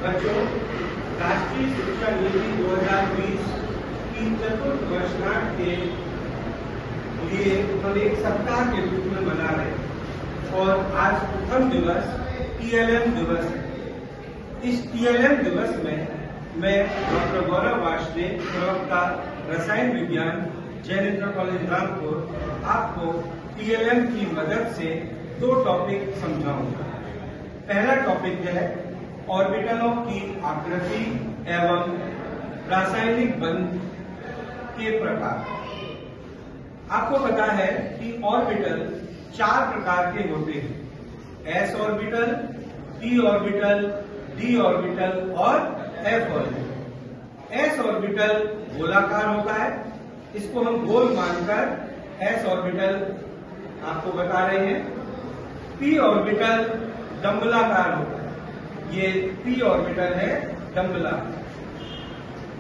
बच्चों, राष्ट्रीय शिक्षा नीति 2020 की चतुर्थ वर्षगांठ के लिए हम एक सप्ताह के रूप में मना रहे हैं और आज प्रथम दिवस TLM दिवस है। इस TLM दिवस में मैं डॉक्टर गौरव वार्ष्णेय, प्रवक्ता रसायन विज्ञान, जैन इंटर कॉलेज रामपुर, आपको TLM की मदद से दो टॉपिक समझाऊंगा। पहला टॉपिक है ऑर्बिटलों की आकृति एवं रासायनिक बंध के प्रकार। आपको पता है कि ऑर्बिटल चार प्रकार के होते हैं, s orbital, p orbital, d orbital और f ऑर्बिटल। s ऑर्बिटल गोलाकार होता है, इसको हम गोल मानकर s ऑर्बिटल आपको बता रहे हैं। p ऑर्बिटल डंबलाकार होता है, ये p ऑर्बिटल है डंबलाकार।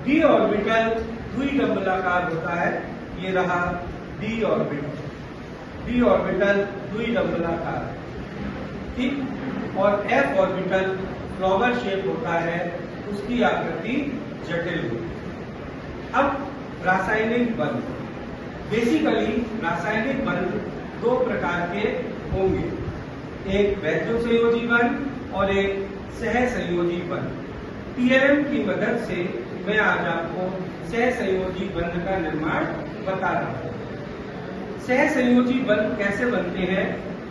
d ऑर्बिटल द्विडंबलाकार होता है, ये रहा d ऑर्बिटल। d ऑर्बिटल द्विडंबलाकार, ठीक। और f ऑर्बिटल फ्लावर शेप होता है, उसकी आकृति जटिल होती है। अब रासायनिक बंध, बेसिकली रासायनिक बंध दो प्रकार के होंगे, एक वैद्युत बंध और एक सहसंयोजी बंध। TLM की मदद से मैं आज आपको सहसंयोजी बंध का निर्माण बता रहा हूं। सहसंयोजी बंध कैसे बनते हैं?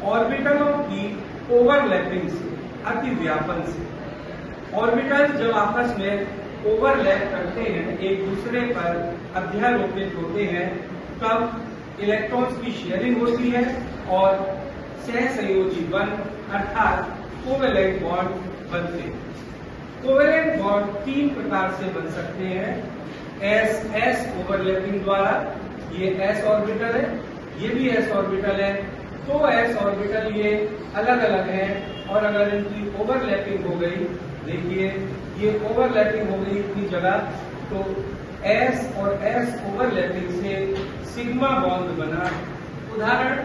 ऑर्बिटलों की ओवरलैपिंग से, अतिव्यापन से। ऑर्बिटल जब आपस में ओवरलैप करते हैं, एक दूसरे पर अध्यारोपित होते हैं, तब इलेक्ट्रॉन्स की शेयरिंग होती है और सहसंयोजी बंध अर्थात कोवेलेंट बॉन्ड बनते हैं। कोवेलेंट बॉन्ड तीन प्रकार से बन सकते हैं, S-S ओवरलैपिंग द्वारा, ये S ऑर्बिटल है, ये भी S ऑर्बिटल है, तो S ऑर्बिटल ये अलग अलग है और अगर इनकी ओवरलैपिंग हो गई, देखिए ये ओवरलैपिंग हो गई इतनी जगह, तो S और S ओवरलैपिंग से सिग्मा बॉन्ड बना। उदाहरण,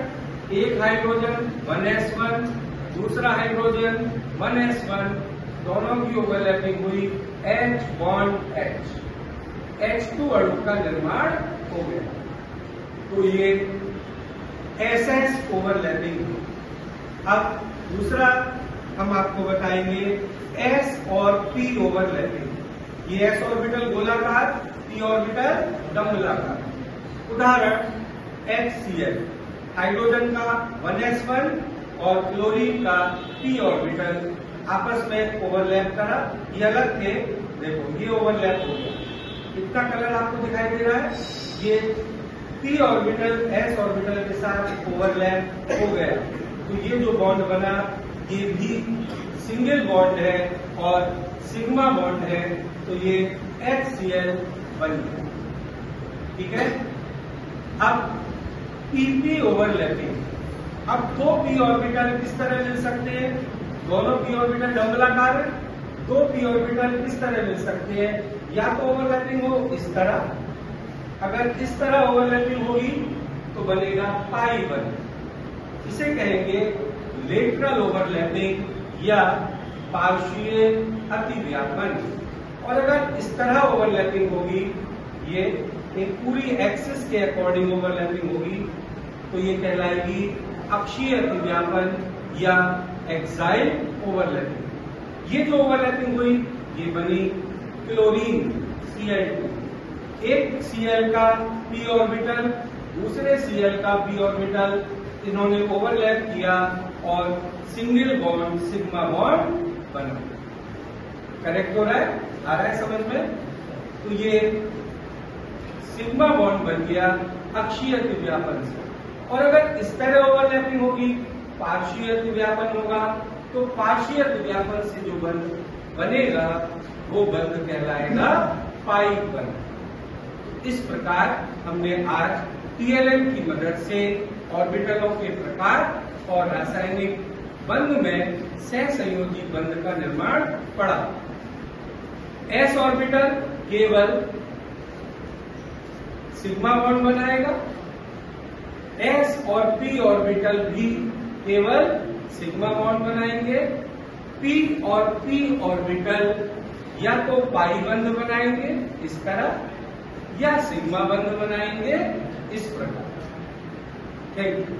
एक हाइड्रोजन 1s1, दूसरा हाइड्रोजन 1s1, दोनों की ओवरलैपिंग हुई, H बॉन्ड H, H2 अणु का निर्माण हो गया, तो ये SS ओवरलैपिंग हुई। अब दूसरा हम आपको बताएंगे S और P ओवरलैपिंग। ये S ऑर्बिटल गोलाकार, P ऑर्बिटल डंबलाकार। उदाहरण, HCl, हाइड्रोजन का 1s1 और क्लोरीन का P ऑर्बिटल आपस में ओवरलैप करा, ये अलग थे, देखो ये ओवरलैप हो गया, इतना कलर आपको दिखाई दे रहा है, ये P ऑर्बिटल S ऑर्बिटल के साथ ओवरलैप हो गया, तो ये जो बॉन्ड बना ये भी सिंगल बॉन्ड है और सिग्मा बॉन्ड है, तो ये HCl बन गया, ठीक है। अब PP ओवरलैपिंग, अब दो p ऑर्बिटल किस तरह मिल सकते हैं? दोनों p ऑर्बिटल डंबलाकार है, दो p ऑर्बिटल किस तरह मिल सकते हैं? या तो ओवरलैपिंग हो इस तरह, अगर इस तरह ओवरलैपिंग होगी तो बनेगा पाई बंध, इसे कहेंगे लेटरल ओवरलैपिंग या पार्श्वीय अतिव्यापन। और अगर इस तरह ओवरलैपिंग होगी, ये एक पूरी एक्सिस के अकॉर्डिंग ओवरलैपिंग होगी, तो ये कहलाएगी अक्षीय अतिव्यापन या एक्साइल ओवरलैपिंग। ये जो ओवरलैपिंग हुई ये बनी क्लोरीन Cl2, एक Cl का p ऑर्बिटल दूसरे Cl का p ऑर्बिटल, इन्होंने ओवरलैप किया और सिंगल बॉन्ड सिग्मा बॉन्ड बना। करेक्ट हो रहा है? आ रहा है समझ में? तो ये सिग्मा बॉन्ड बन गया अक्षीय अतिव्यापन से। और अगर इस तरह ओवरलैपिंग होगी, पार्श्वीय अतिव्यापन होगा, तो पार्श्वीय अतिव्यापन से जो बंध बनेगा वो बंध कहलाएगा पाई बंध। इस प्रकार हमने आज TLM की मदद से ऑर्बिटलों के प्रकार और रासायनिक बंध में सहसंयोजी बंध का निर्माण पढ़ा। S ऑर्बिटल केवल सिग्मा बॉन्ड बनाएगा, S और P ऑर्बिटल भी केवल सिग्मा बॉन्ड बनाएंगे, P और P ऑर्बिटल या तो पाई बंध बनाएंगे इस तरह, या सिग्मा बंध बनाएंगे इस प्रकार। Thank you.